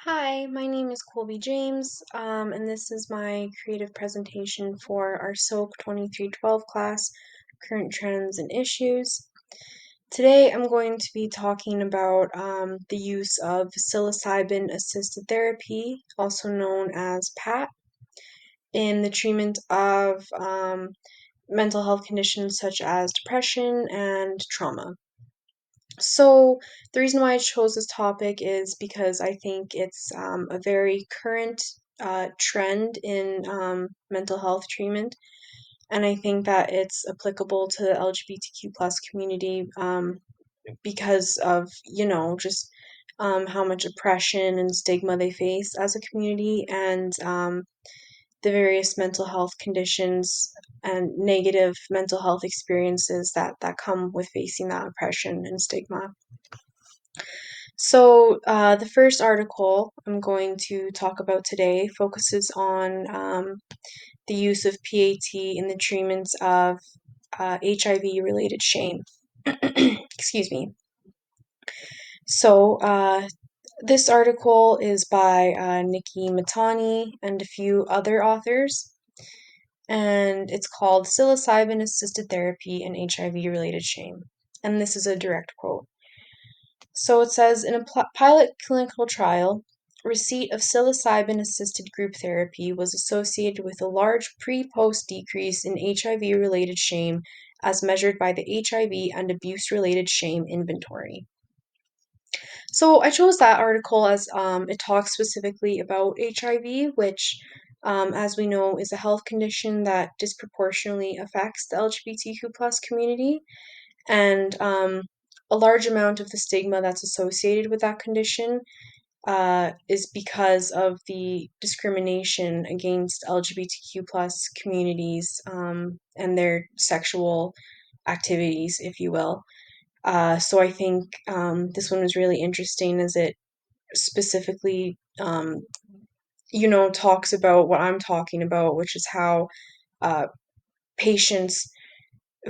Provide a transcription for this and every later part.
Hi, my name is Colby James, and this is my creative presentation for our SOAP 2312 class, Current Trends and Issues. Today I'm going to be talking about the use of psilocybin-assisted therapy, also known as PAT, in the treatment of mental health conditions such as depression and trauma. So, the reason why I chose this topic is because I think it's a very current trend in mental health treatment, and I think that it's applicable to the LGBTQ plus community because of, just how much oppression and stigma they face as a community and the various mental health conditions and negative mental health experiences that come with facing that oppression and stigma. So, the first article I'm going to talk about today focuses on the use of PAT in the treatments of HIV related shame. Excuse me. So, this article is by Nikki Matani and a few other authors, and it's called Psilocybin Assisted Therapy in HIV Related Shame. And this is a direct quote. So it says in a pilot clinical trial, receipt of psilocybin assisted group therapy was associated with a large pre post decrease in HIV related shame as measured by the HIV and abuse related shame inventory. So I chose that article as it talks specifically about HIV, which, as we know, is a health condition that disproportionately affects the LGBTQ plus community. And a large amount of the stigma that's associated with that condition is because of the discrimination against LGBTQ plus communities and their sexual activities, if you will. So I think this one was really interesting as it specifically, talks about what I'm talking about, which is how uh, patients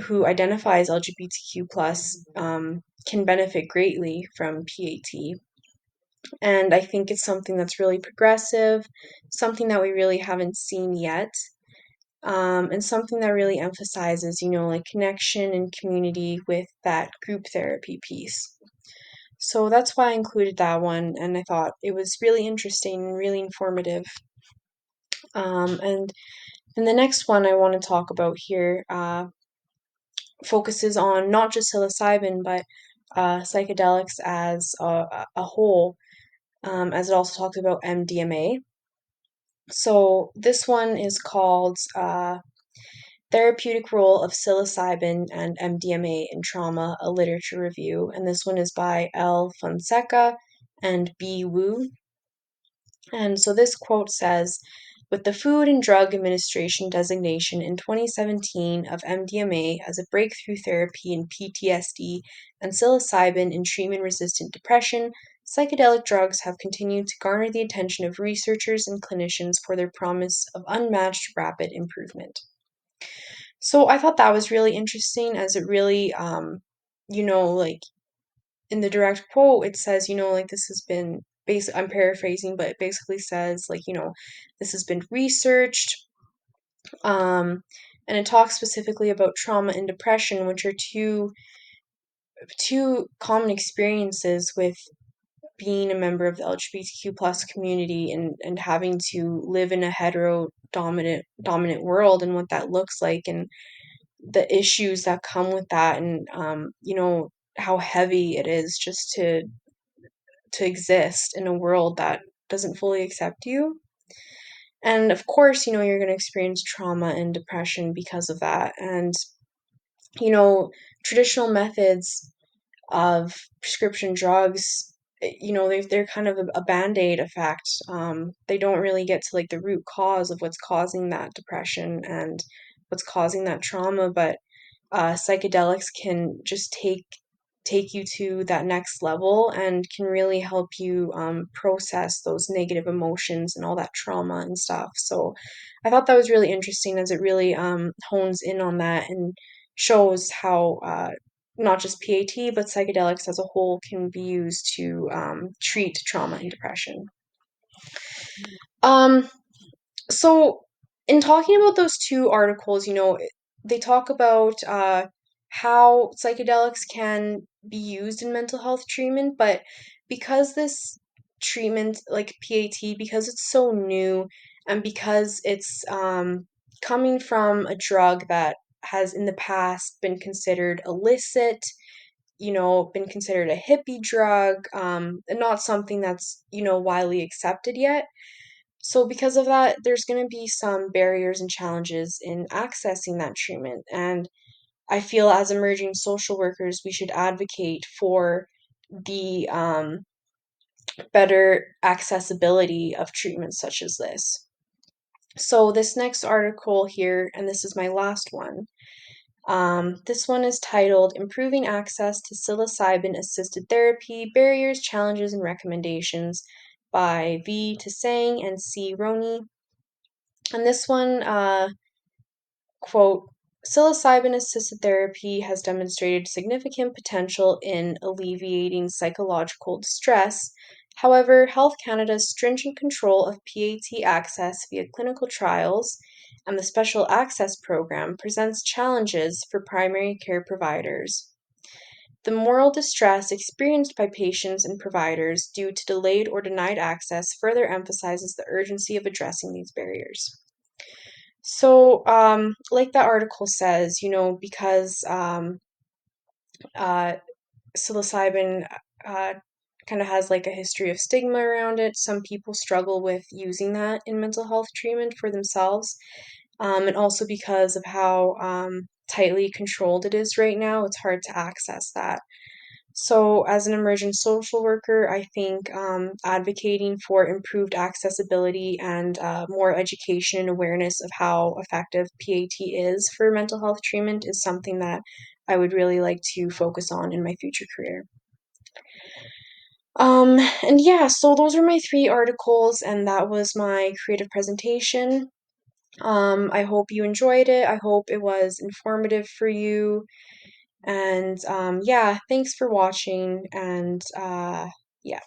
who identify as LGBTQ plus can benefit greatly from PAT. And I think it's something that's really progressive, something that we really haven't seen yet, and something that really emphasizes, like connection and community with that group therapy piece. So that's why I included that one, and I thought it was really interesting and really informative. And then the next one I want to talk about here focuses on not just psilocybin, but psychedelics as a whole, as it also talks about MDMA. So this one is called Therapeutic Role of Psilocybin and MDMA in Trauma, a Literature Review. And this one is by L. Fonseca and B. Wu. And so this quote says, with the Food and Drug Administration designation in 2017 of MDMA as a breakthrough therapy in PTSD and psilocybin in treatment-resistant depression, psychedelic drugs have continued to garner the attention of researchers and clinicians for their promise of unmatched rapid improvement. So I thought that was really interesting as it really, like in the direct quote, it says, like this has been I'm paraphrasing, but it basically says, like, this has been researched. Um, and it talks specifically about trauma and depression, which are two common experiences with being a member of the LGBTQ plus community and having to live in a hetero dominant world and what that looks like and the issues that come with that and how heavy it is just to exist in a world that doesn't fully accept you. And of course, you're going to experience trauma and depression because of that. And, you know, traditional methods of prescription drugs, they're kind of a band-aid effect. They don't really get to like the root cause of what's causing that depression and what's causing that trauma, but psychedelics can just take you to that next level and can really help you process those negative emotions and all that trauma and stuff. So I thought that was really interesting as it really hones in on that and shows how not just PAT but psychedelics as a whole can be used to treat trauma and depression. Um, so in talking about those two articles, they talk about how psychedelics can be used in mental health treatment, but because this treatment, like PAT, because it's so new and because it's coming from a drug that has in the past been considered illicit, been considered a hippie drug, and not something that's, widely accepted yet. So, because of that, there's going to be some barriers and challenges in accessing that treatment. And I feel as emerging social workers, we should advocate for the better accessibility of treatments such as this. So, this next article here, and this is my last one, this one is titled Improving Access to Psilocybin Assisted Therapy Barriers, Challenges, and Recommendations by V. Tsang and C. Roney. And this one, quote, psilocybin assisted therapy has demonstrated significant potential in alleviating psychological distress. However, Health Canada's stringent control of PAT access via clinical trials and the Special Access Program presents challenges for primary care providers. The moral distress experienced by patients and providers due to delayed or denied access further emphasizes the urgency of addressing these barriers. So, like that article says, because uh, psilocybin kind of has like a history of stigma around it, some people struggle with using that in mental health treatment for themselves. And also because of how tightly controlled it is right now, it's hard to access that. So, as an emergent social worker, I think advocating for improved accessibility and more education and awareness of how effective PAT is for mental health treatment is something that I would really like to focus on in my future career. And yeah, so those are my three articles, and that was my creative presentation. I hope you enjoyed it. I hope it was informative for you. And yeah, thanks for watching. And yeah.